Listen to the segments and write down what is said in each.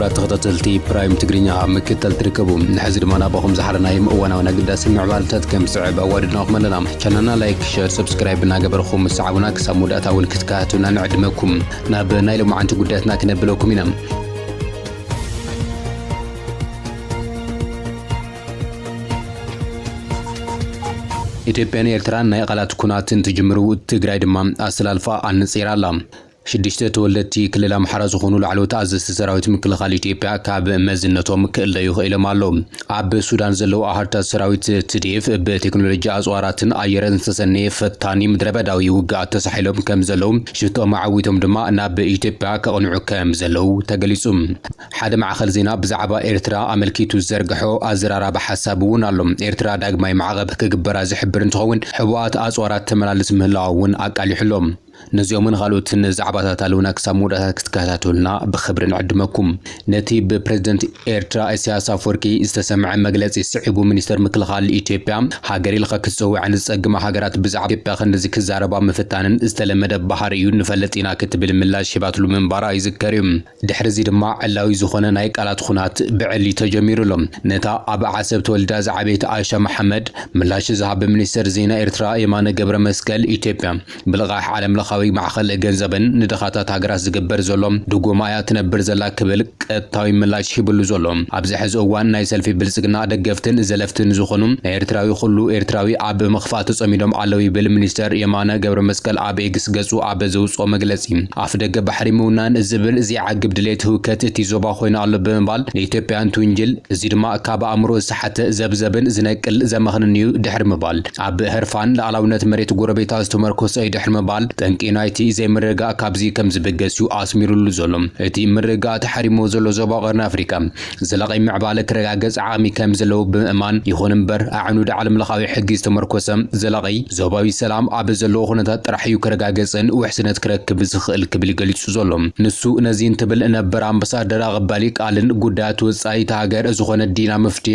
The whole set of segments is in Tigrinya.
ክብራት ተኸታተልቲ ፕራይም ትግርኛ ምክትል ትርከቡ ንሕዚ ድማ ናባኹም ዝሓለናዮም እዋናዊ ኣገዳሲ ምዕባለታት ከም ዝስዕብ ኣዋዲድናኹም ኣለና ቻናልና ላይክ ሼር ሰብስክራይብ እናገበርኩም ምስዓቡና ክሳብ መወዳእታ እውን ክትከታተሉና ንዕድመኩም ናብ ናይ ሎማዓንቲ ጉዳያትና ክነብለኩም ኢና ኢትዮጵያን ኤርትራን ናይ ቃላት ኩናትን ትጅምሩ ትግራይ ድማ ኣሰላልፋ ኣንጺራላ ሽድሽተ ተወለድቲ ክልል ኣምሓራ ዝኾኑ ላዕለዎት ኣዘዝቲ ሰራዊት ምክልኻል ኢትዮጵያ ካብ መዝነቶም ክእለዩ ክኢሎም ኣለዉ ኣብ ሱዳን ዘለዉ ኣሃድታት ሰራዊት ትዲኤፍ ብቴክኖሎጂ ኣጽዋራትን ኣየርን ዝተሰነየ ፈታኒ ምድረበዳዊ ውግኣት ተሳሒሎም ከም ዘለዉ ሽቶም ዓዊቶም ድማ ናብ ኢትዮጵያ ከቕንዑ ከም ዘለዉ ተገሊጹ ሓደ ማዕኸል ዜና ብዛዕባ ኤርትራ ኣመልኪቱ ዝዘርግሖ ኣዘራራቢ ሓሳብ እውን ኣሎ ኤርትራ ዳግማይ ማዕቐብ ክግበራ ዝሕብር እንትኸውን ሕቡኣት ኣጽዋራት ተመላልስ ምህላው እውን ኣቃሊሑሎም ነዚኦምን ካልኦትን ዛዕባታት ኣለውና ክሳብ መወዳእታ ክትከታተሉና ብኽብሪ ንዕድመኩም ነቲ ብፕሬዝደንት ኤርትራ ኢሳያስ አፈወርቂ ዝተሰምዐ መግለጺ ስዒቡ ሚኒስተር ምክልኻል ኢትዮጵያ ሃገር ኢልኻ ክትጽውዕ ንዝጸግማ ሃገራት ብዛዕባ ኢትዮጵያ ክንዚ ክዛረባ ምፍታንን ዝተለመደ ባህሪ እዩ ንፈልጥ ኢና ክትብል ምላሽ ሂባትሉ ምንባራ ይዝከር እዩ ድሕሪ እዚ ድማ ዕላዊ ዝኾነ ናይ ቃላት ኩናት ብዕሊ ተጀሚሩሎም ነታ ኣብ ዓሰብ ተወልዳ ዝዓበየት አይሻ መሐመድ ምላሽ ዝሃበ ሚኒስተር ዜና ኤርትራ የማነ ገብረ መስቀል ኢትዮጵያ ብልቓሕ ዓለም ለኻዊ ማዕኸል ገንዘብን ንድኻታት ሃገራት ዝግበር ዘሎ ድጎማ እያ ትነብር ዘላ ክብል ቀጥታዊ ምላሽ ሂብሉ ዘሎ ኣብዚ ሕዚ እዋን ናይ ሰልፊ ብልጽግና ደገፍትን ዘለፍትን ዝኾኑ ኤርትራዊ ኩሉ ኤርትራዊ ኣብ ምኽፋት ተጸሚዶም ኣለዉ ይብል ሚኒስተር የማነ ገብረ መስቀል ኣብ ኤክስ ገጹ ኣብ ዘውጽኦ መግለጺ ኣፍ ደገ ባሕሪ ምውናን ዝብል ዝዓግብ ድሌት ህውከት እቲ ዞባ ኮይኑ ኣሎ ብምባል ንኢትዮጵያን ትውንጅል እዚ ድማ ካብ ኣእምሮ ዝሰሓተ ዘብዘብን ዝነቅል ዘመኽንን እዩ ድሕሪ ምባል ኣብ ህርፋን ላዕላውነት መሬት ጎረቤታ ዝተመርኮሰ ድሕሪ ምባል ጠንቂናይቲ ዘይምርግጋእ ካብዚ ከም ዝብገስዩ ኣስሚሩሉ ዘሎ እቲ ምርግጋእ ተሓሪሞ ዘሎ ዞባ ቀርኒ ኣፍሪካ ዘላቒ ምዕባለ ክረጋገጽ ዓቕሚ ከም ዘለዎ ብምእማን ይኹን እምበር ኣዕኑድ ዓለም ለኻዊ ሕጊ ዝተመርኮሰ ዘላቒ ዞባዊ ሰላም ኣብ ዘለዎ ኩነታት ጥራሕ እዩ ክረጋገጽን ውሕስነት ክረክብ ዝኽእል ክብል ገሊጹ ዘሎ ንሱ ነዚ እንትብል ነበር ኣምባሳደር ኣቐባሊ ቃልን ጉዳያት ወጻኢት ሃገር ዝኾነ ዲና ምፍቲ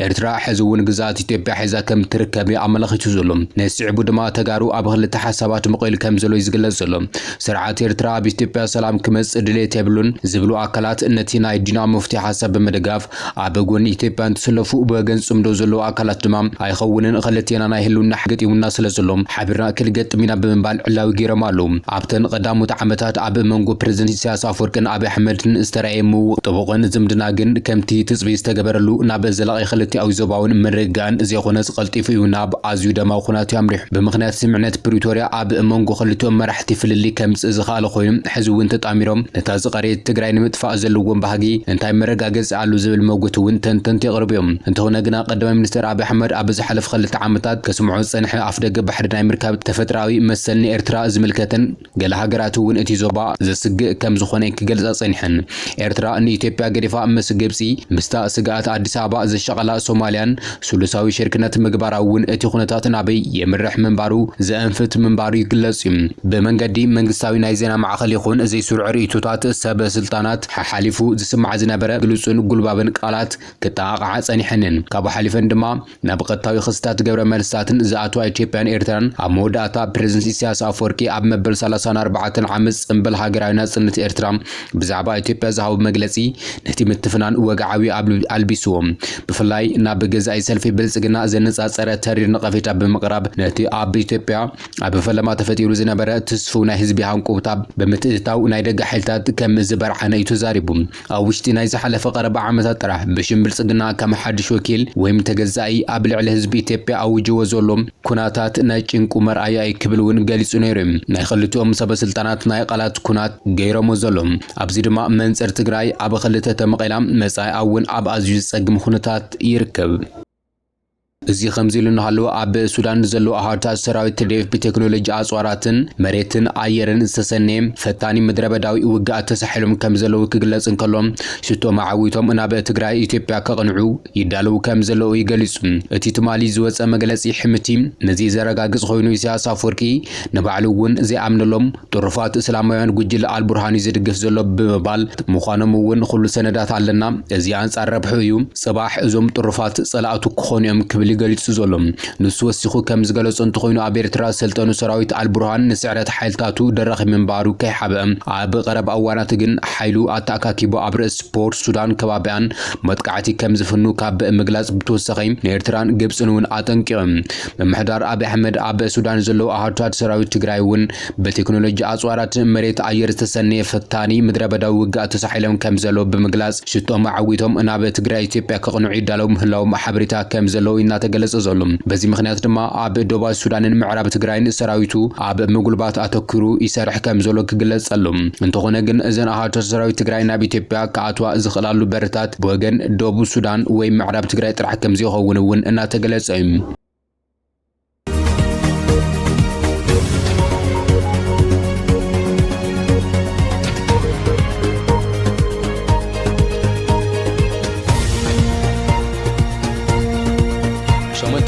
ኤርትራ ሕዚ እውን ግዛት ኢትዮጵያ ሒዛ ከም ትርከብ ኣመላኺቱ ዘሎ ነስዕቡ ድማ ተጋሩ ኣብ ክልተ ሓሳባት መቆይል ከም ዘሎ ይዝግለጽ ዘሎ ስርዓት ኤርትራ ኣብ ኢትዮጵያ ሰላም ክመጽእ ድሌት የብሉን ዝብሉ ኣካላት ነቲ ናይ ዲና ምፍቲ ሓሳብ ብምድጋፍ ኣብ ጎኒ ኢትዮጵያ እንትስለፉ ብወገን ጽምዶ ዘለዉ ኣካላት ድማ ኣይኸውንን ክልቴና ናይ ህልውና ገጢሙና ስለ ዘሎ ሓቢርና ክልገጥም ኢና ብምባል ዕላዊ ገይሮም ኣለዉ ኣብተን ቀዳሞት ዓመታት ኣብ መንጎ ፕሬዝደንት ኢሳያስ አፈወርቂን ኣብይ ኣሕመድን ዝተረኣየ ምውቕ ጥቡቕን ዝምድና ግን ከምቲ ትጽቢ ዝተገበረሉ ናብ ዘላቒ ክልቲኣዊ ዞባውን ምርግጋእን ዘይኮነ ዝቐልጢፉ እዩ ናብ ኣዝዩ ደማዊ ኩናት ኣምሪሑ ብምኽንያት ስምዕነት ፕሪቶርያ ኣብ መንጎ ክልቲኦም መራሕቲ ፍልሊ ከምጽእ ዝኽኣለ ኮይኑ ሕዚ እውን ተጣሚሮም ነታ ዝቐረየት ትግራይ ንምጥፋእ ዘለዎም ባህጊ እንታይ መረጋገጽ ኣሉ ዝብል መጉት እውን ተንተንቲ የቕርቡ እዮም እንተኾነ ግና ቀዳማይ ሚኒስተር ኣብይ ኣሕመድ ኣብ ዝሓለፈ ክልተ ዓመታት ከስምዖ ዝጸንሐ ኣፍ ደገ ባሕሪ ናይ ምርካብ ተፈጥራዊ መሰል ንኤርትራ ዝምልከተን ገለ ሃገራት እውን እቲ ዞባ ዘስግእ ከም ዝኾነ ክገልጻ ጸኒሐን ኤርትራ ንኢትዮጵያ ገዲፋ ምስ ግብጺ ምስታ ስግኣት ኣዲስ ኣበባ ዘሸቐላ ሶማልያን ሱሉሳዊ ሽርክነት ምግባራ እውን እቲ ኩነታት ናበይ የምርሕ ምንባሩ ዘአንፍት ምንባሩ ይግለጽ እዩ በመንገዲ መንግስታዊ ናይ ዜና ማዕኸል ይኹን ዘይስሩዕ ርእይቶታት ሰብ ስልጣናት ሓሊፉ ዝስማዕ ዝነበረ ግሉጽን ጉልባብን ቃላት ክጠቓቕዓ ጸኒሐንን ካብ ሓሊፈን ድማ ናብ ቀጥታዊ ክስታት ገብረ መልስታትን ዝኣትዋ ኢትዮጵያን ኤርትራን ኣብ መወዳእታ ፕሬዝደንት ኢሳያስ አፈወርቂ ኣብ መበል 34 ዓመት ጽምብል ሃገራዊ ናጽነት ኤርትራ ብዛዕባ ኢትዮጵያ ዝሃቡ መግለጺ ነቲ ምትፍናን ወግዓዊ ኣልቢስዎም ብፍላይ ናብ ገዛኢ ሰልፊ ብልጽግና ዘነጻጸረ ተሪር ነቐፌታ ብምቕራብ ነቲ ኣብ ኢትዮጵያ ኣብ ፈለማ ተፈጢሩ ዝነበረ ትስፉ ናይ ህዝቢ ሃንቆብታ ብምትእታው ናይ ደገ ሓይልታት ከም ዝበርዓነ እዩ ተዛሪቡ ኣብ ውሽጢ ናይ ዝሓለፈ ቀረባ ዓመታት ጥራሕ ብሽም ብልጽግና ከም ሓድሽ ወኪል ወይም ተገዛኢ ኣብ ልዕሊ ህዝቢ ኢትዮጵያ ኣውጅዎ ዘሎ ኩናታት ናይ ጭንቁ መርኣያ ክብል እውን ገሊጹ ነይሩ ናይ ክልቲኦም ሰበስልጣናት ናይ ቃላት ኩናት ገይሮሞ ዘሎ ኣብዚ ድማ መንጽር ትግራይ ኣብ ክልተ ተመቒላ መጻኢ እውን ኣብ ኣዝዩ ዝጸግም ኩነታት ይርከብ እዚ ከምዚ ኢሉ ንሃለወ ኣብ ሱዳን ዘሎ ኣሃድታት ሰራዊት ትዲኤፍ ብቴክኖሎጂ ኣጽዋራትን መሬትን ኣየርን ዝተሰነየ ፈታኒ ምድረበዳዊ ውግኣት ተሳሒሎም ከም ዘለዉ ክግለጽ እንከሎም ሽቶም ዓዊቶም ናብ ትግራይ ኢትዮጵያ ከቕንዑ ይዳለዉ ከም ዘለዉ ይገሊጹ እቲ ትማሊ ዝወፀ መግለጺ ሕምቲ ነዚ ዘረጋግጽ ኮይኑ ኢሳያስ አፈወርቂ ንባዕሉ እውን ዘይኣምነሎም ጥሩፋት እስላማውያን ጉጅለ ኣልቡርሃን ዝድግፍ ዘሎ ብምባል ምዃኖም እውን ኩሉ ሰነዳት ኣለና እዚ ኣንጻር ረብሑ እዩ ጽባሕ እዞም ጥሩፋት ጸላእቱ ክኾኑ እዮም ክብል ይብል ይገልጽ ዘሎም ንሱ ወሲኹ ከም ዝገለጾ እንትኾይኑ ኣብ ኤርትራ ሰልጠኑ ሰራዊት አልቡርሃን ንስዕረት ሓይልታቱ ደረኺ ምንባሩ ከይሓበአ ኣብ ቀረብ እዋናት ግን ሓይሉ ኣተኣካኪቡ ኣብ ርእሲ ፖርት ሱዳን ከባቢያን መጥቃዕቲ ከም ዝፍኑ ካብ ምግላጽ ብተወሰኺ ንኤርትራን ግብጽን እውን ኣጠንቂቖም መምሕዳር አብይ አሕመድ ኣብ ሱዳን ዘለው ኣሃታት ሰራዊት ትግራይ እውን በቴክኖሎጂ ኣጽዋራት መሬት ኣየር ዝተሰነየ ፈታኒ ምድረ በዳዊ ውግኣት ተሳሒሎም ከም ዘለው ብምግላጽ ሽቶም ዓዊቶም ናብ ትግራይ ኢትዮጵያ ከቕንዑ ይዳለው ምህላዎም ሓበሬታ ከም ዘለው እናተገለጸ ዘሎ በዚ ምክንያት ድማ ኣብ ደቡባዊ ሱዳንን ምዕራብ ትግራይን ሰራዊቱ ኣብ ምጉልባት ኣተኪሩ ይሰርሕ ከም ዘሎ ክግለጽ ኣሎ እንተኾነ ግን እዘን ኣሃታት ሰራዊት ትግራይ ናብ ኢትዮጵያ ከኣትዋ ዝኽእላሉ በርታት ብወገን ደቡብ ሱዳን ወይ ምዕራብ ትግራይ ጥራሕ ከም ዘይኸውን እውን እናተገለጸ እዩ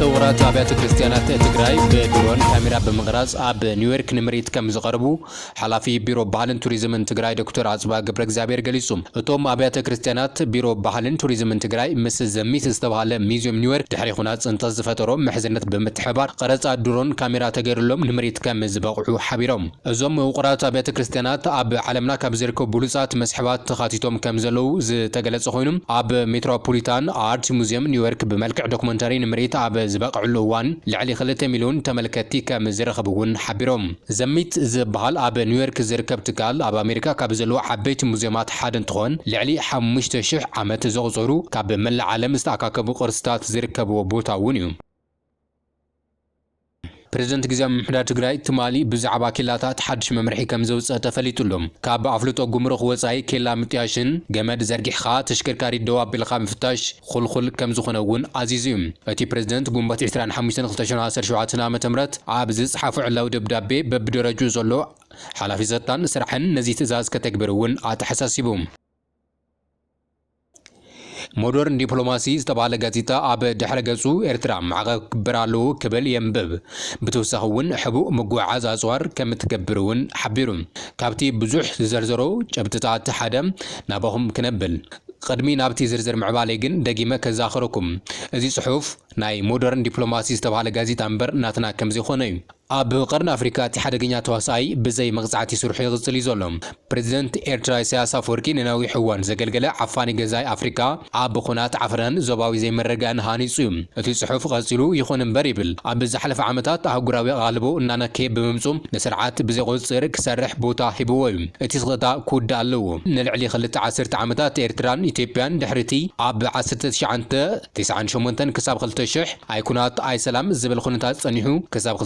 ተወራት አብያተ ክርስቲያናት ትግራይ በድሮን ካሜራ በመቅረጽ ኣብ ኒውዮርክ ንምሪት ከም ዝቀርቡ ሓላፊ ቢሮ ባህልን ቱሪዝምን ትግራይ ዶክተር አጽባ ገብረ እግዚአብሔር ገሊጹ እቶም አብያተ ክርስቲያናት ቢሮ ባህልን ቱሪዝምን ትግራይ ምስ ዘሚት ዝተባሃለ ሚዚየም ኒውዮርክ ድሕሪ ኩናት ጽንተት ዝፈጠሮ ምሕዝነት ብምትሕባር ቀረጻ ድሮን ካሜራ ተገይሩሎም ንምሪት ከም ዝበቕዑ ሓቢሮም እዞም ውቅራት አብያተ ክርስቲያናት ኣብ ዓለምና ካብ ዝርከቡ ብሉጻት መስሕባት ተኻቲቶም ከም ዘለው ዝተገለጸ ኮይኑ ኣብ ሜትሮፖሊታን አርት ሙዚየም ኒውዮርክ ብመልክዕ ዶክመንታሪ ንምሪት ኣብ ዝበቅዕሉ እዋን ልዕሊ 2 ሚሊዮን ተመልከቲ ከም ዝረኸቡውን ሓቢሮም ዘሚት ዝበሃል ኣብ ኒውዮርክ ዝርከብ ትካል ኣብ ኣሜሪካ ካብ ዘለዎ ዓበይቲ ሙዚየማት ሓደ እንትኾን ልዕሊ 5000 ዓመት ዘቑፀሩ ካብ መላእ ዓለም ዝተኣካከቡ ቅርስታት ዝርከብዎ ቦታ እውን እዩ ፕሬዝደንት ግዚያዊ ምምሕዳር ትግራይ ትማሊ ብዛዕባ ኬላታት ሓድሽ መምርሒ ከም ዘውፅእ ተፈሊጡሎም ካብ ኣፍልጦ ጉምሩክ ወፃኢ ኬላ ምጥያሽን ገመድ ዘርጊሕኻ ተሽከርካሪ ደው ኣቢልካ ምፍታሽ ኹልኹል ከም ዝኾነ እውን ኣዚዙ እዩ እቲ ፕሬዝደንት ጉንበት 25 2017 ዓ.ም ኣብ ዝፅሓፉ ዕላዊ ደብዳቤ በብደረጁ ዘሎ ሓላፊ ሰልጣን ስራሕን ነዚ ትእዛዝ ከተግብር እውን ኣተሓሳሲቡ ሞደርን ዲፕሎማሲ ዝተባለ ጋዜጣ ኣብ ድሕረ ገጹ ኤርትራ ማዕቀብ ክበራሉ ክብል የንብብ ብተወሳኺ እውን ሕቡእ ምጉዓዝ ኣጽዋር ከም ትገብር እውን ሓቢሩ ካብቲ ብዙሕ ዝዘርዘሮ ጨብጥታት ሓደ ናባኹም ክነብል ቅድሚ ናብቲ ዝርዝር ምዕባለይ ግን ደጊመ ከዛኽረኩም እዚ ጽሑፍ ናይ ሞደርን ዲፕሎማሲ ዝተባለ ጋዜጣ እምበር ናትና ከም ዝኾነ እዩ ኣብ ቀርኒ ኣፍሪካ እቲ ሓደገኛ ተዋሳኢ ብዘይ መቕጻዕቲ ስርሑ ይቕጽል እዩ ዘሎ ፕሬዝደንት ኤርትራ ኢሳያስ ኣፈወርቂ ንነዊሕ እዋን ዘገልገለ ዓፋኒ ገዛይ ኣፍሪካ ኣብ ኩናት ዓፍረን ዞባዊ ዘይመረጋእን ሃኒጹ እዩ እቲ ጽሑፍ ቀጺሉ ይኹን እምበር ይብል ኣብ ዝሓለፈ ዓመታት ኣህጉራዊ ቃልቦ እናነከየ ብምምጹ ንስርዓት ብዘይ ቁፅር ክሰርሕ ቦታ ሂብዎ እዩ እቲ ስቕታ ክውዳእ ኣለዎ ንልዕሊ 2 ዓመታት ኤርትራን ኢትዮጵያን ድሕርቲ ኣብ 1998 ክሳብ 2000 ኣይ ኩናት ኣይ ሰላም ዝብል ኩነታት ጸኒሑ ክሳብ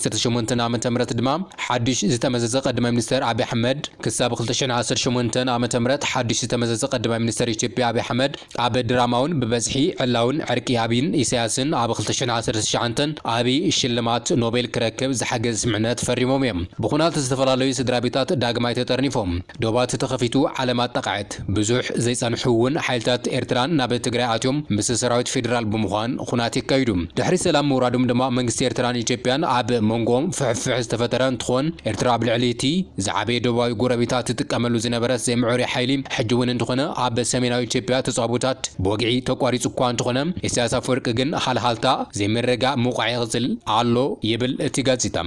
2018 ዓመተ ምህረት ድማ ሓድሽ ዝተመዘዘ ቀዳማይ ሚኒስተር አብይ አሕመድ ክሳብ 2018 ዓመተ ምህረት ሓድሽ ዝተመዘዘ ቀዳማይ ሚኒስተር ኢትዮጵያ አብይ አሕመድ ኣብ ድራማውን ብበዝሒ ዕላውን ዕርቂ አብይን ኢሳያስን ኣብ 2019 አብይ ሽልማት ኖቤል ክረክብ ዝሓገዝ ስምዕነት ፈሪሞም እዮም ብኹናት ዝተፈላለዩ ስድራቤታት ዳግማይ ተጠርኒፎም ዶባት ተኸፊቱ ዓለማት ጠቃዕት ብዙሕ ዘይጸንሑውን ሓይልታት ኤርትራን ናብ ትግራይ ኣትዮም ምስ ሰራዊት ፌደራል ብምዃን ኩናት ይካይዱ ድሕሪ ሰላም ምውራዶም ድማ መንግስቲ ኤርትራን ኢትዮጵያን ኣብ መንጎም ፍሕፍሕ ዝተፈጠረ እንትኾን ኤርትራ ብልዕሊቲ ዝዓበየ ደቡባዊ ጎረቤታት ትጥቀመሉ ዝነበረት ዘይምዕሩይ ሓይሊ ሕጂ እውን እንትኾነ ኣብ ሰሜናዊ ኢትዮጵያ ተጻዋቦታት ብወግዒ ተቋሪጹ እኳ እንትኾነ ኢሳያስ ኣፈወርቂ ግን ሃልሃልታ ዘይምርጋእ ምውቃዕ ይቕጽል ኣሎ ይብል እቲ ጋዜጣ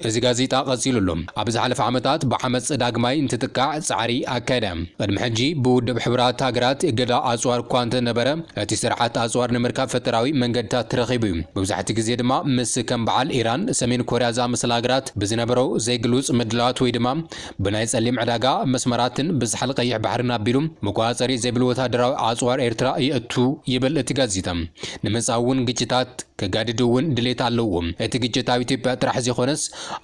እዚ ጋዜጣ ቀጺሉሎ ኣብ ዝሓለፈ ዓመታት ብዓመፅ ዳግማይ እንትትካዕ ጻዕሪ ኣካይዳ ቅድሚ ሕጂ ብውድብ ሕብራት ሃገራት እገዳ ኣጽዋር እኳ እንተነበረ እቲ ስርዓት ኣጽዋር ንምርካብ ፈጠራዊ መንገድታት ተረኺቡ እዩ መብዛሕትኡ ግዜ ድማ ምስ ከም በዓል ኢራን ሰሜን ኮርያ ዝኣመሰላ ሃገራት ብዝነበረው ዘይግሉጽ ምድላዋት ወይ ድማ ብናይ ጸሊም ዕዳጋ መስመራትን ብዝሓል ቀይሕ ባሕርን ኣቢሉ መቆጻጸሪ ዘይብል ወታደራዊ ኣጽዋር ኤርትራ ይእቱ ይብል እቲ ጋዜጣ ንመጻውን ግጭታት ከጋድድውን ድሌት ኣለዎ እቲ ግጭት ኣብ ኢትዮጵያ ጥራሕ ዘይኮነስ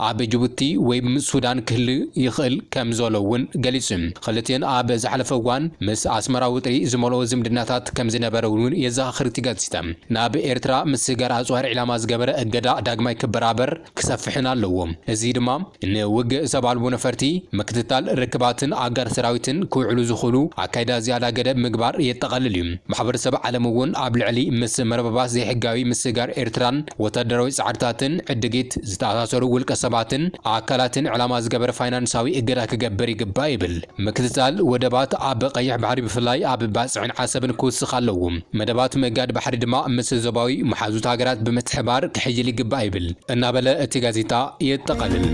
ኣብ ጅቡቲ ወይ ሱዳን ክህሊ ይኽእል ከም ዘለውን ገሊጹ ክልቲአን ኣብ ዝሓለፈ እዋን ምስ ኣስመራ ውጥሪ ዝመልኦ ዝምድናታት ከም ዝነበረውን የዘኻኽር እቲ ጋዜጣ ናብ ኤርትራ ምስ ጋር ኣጽዋር ዕላማ ዝገበረ እገዳ ዳግማይ ክበራበር ክሰፍሕን ኣለዎ እዚ ድማ ንውግእ ሰብ ኣልቦ ነፈርቲ ምክትታል ርክባትን ኣጋር ሰራዊትን ክውዕሉ ዝኽእሉ ኣካይዳ ዝያዳ ገደብ ምግባር የጠቓልል እዩ ማሕበረሰብ ዓለም እውን ኣብ ልዕሊ ምስ መረበባት ዘይሕጋዊ ምስ ጋር ምሽጋር ኤርትራን ወታደራዊ ጻዕርታትን ዕድጊት ዝተኣሳሰሩ ውልቀ ሰባትን ኣካላትን ዕላማ ዝገበረ ፋይናንሳዊ እገዳ ክገበር ይግባእ ይብል። ምክትታል ወደባት ኣብ ቀይሕ ባሕሪ ብፍላይ ኣብ ባጽዕን ዓሰብን ክውስኽ ኣለዎ። መደባት ምእጋድ ባሕሪ ድማ ምስ ዞባዊ መሓዙት ሃገራት ብምትሕባር ክሕይል ይግባእ ይብል እናበለ እቲ ጋዜጣ የጠቐልል።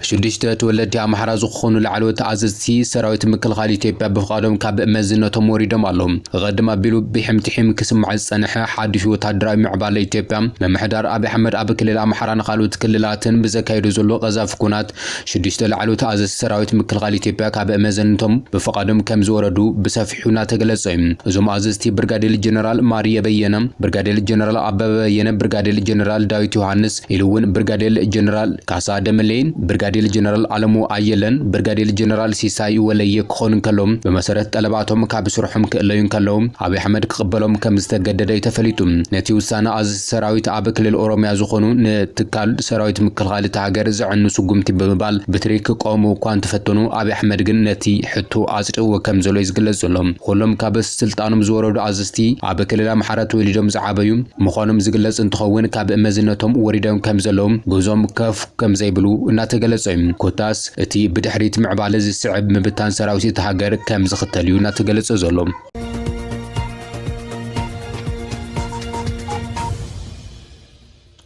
ሽዱሽተ ተወለድቲ ኣምሓራ ዝኾኑ ላዕለዎት ኣዘዝቲ ሰራዊት ምክልኻል ኢትዮጵያ ብፍቓዶም ካብ መዝነቶም ወሪዶም ኣለዉ። ቀደም ኣቢሉ ብሕምቲሕም ክስማዕ ዝጸንሐ ሓድሽ ወታደራዊ ምዕባለ ኢትዮጵያ መምሕዳር ኣብይ ኣሕመድ ኣብ ክልል ኣምሓራን ካልኦት ክልላትን ብዘካይዱ ዘሎ ቀዛፊ ኩናት ሽዱሽተ ላዕለዎት ኣዘዝቲ ሰራዊት ምክልኻል ኢትዮጵያ ካብ መዝነቶም ብፍቓዶም ከም ዝወረዱ ብሰፊሑ እናተገለጸ እዩ። እዞም ኣዘዝቲ ብርጋዴር ጀነራል ማርየ በየነ፣ ብርጋዴር ጀነራል ኣበበ በየነ፣ ብርጋዴር ጀነራል ዳዊት ዮሃንስ ኢሉ እውን ብርጋዴር ጀነራል ካሳ ደመለይን፣ ብርጋዴር ጀነራል አለሙ አየለን፣ ብርጋዴር ጀነራል ሲሳይ ወለየ ክኾኑ ከሎም በመሰረት ጠለባቶም ካብ ስርሖም ክእለዩን ከለዎም ኣብይ ኣሕመድ ክቕበሎም ከም ዝተገደደ ተፈሊጡ። ነቲ ውሳነ ኣዘዝቲ ሰራዊት ኣብ ክልል ኦሮሚያ ዝኾኑ ንትካል ሰራዊት ምክልኻል እቲ ሃገር ዘዕንሱ ጉምቲ ብምባል ብትሪ ክቆሙ እኳ እንትፈተኑ ኣብይ ኣሕመድ ግን ነቲ ሕቶ ኣጽድቅዎ ከም ዘሎ ይዝግለጽ ዘሎ። ኩሎም ካብ ስልጣኖም ዝወረዱ ኣዘዝቲ ኣብ ክልል ኣምሓራ ተወሊዶም ዝዓበዩ ምዃኖም ዝግለጽ እንትኸውን ካብ መዝነቶም ወሪዶም ከም ዘለዎም ገዞም ከፍ ከም ዘይብሉ እናተገለጸ ኮታስ እቲ ብድሕሪት ምዕባለ ዝስዕብ ምብታን ሰራዊት እቲ ሃገር ከም ዝኽተል እዩ እናተገለጸ ዘሎ።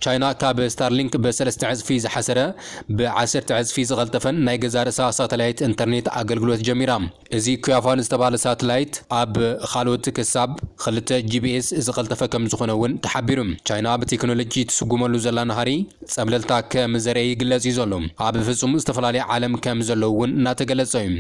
ቻይና ካብ ስታርሊንክ ብ3 ዕጽፊ ዝሓሰረ ብ10 ዕጽፊ ዝቐልጠፈን ናይ ገዛ ርእሳ ሳተላይት ኢንተርኔት ኣገልግሎት ጀሚራ። እዚ ኩያፋን ዝተባለ ሳተላይት ኣብ ካልኦት ክሳብ 2 ጂፒኤስ ዝቐልጠፈ ከም ዝኾነ እውን ተሓቢሩ። ቻይና ብቴክኖሎጂ ትስጉመሉ ዘላ ናሃሪ ጸብለልታ ከም ዘርኢ ይግለጽ እዩ ዘሎ። ኣብ ፍጹም ዝተፈላለየ ዓለም ከም ዘሎ እውን እናተገለጸ እዩ።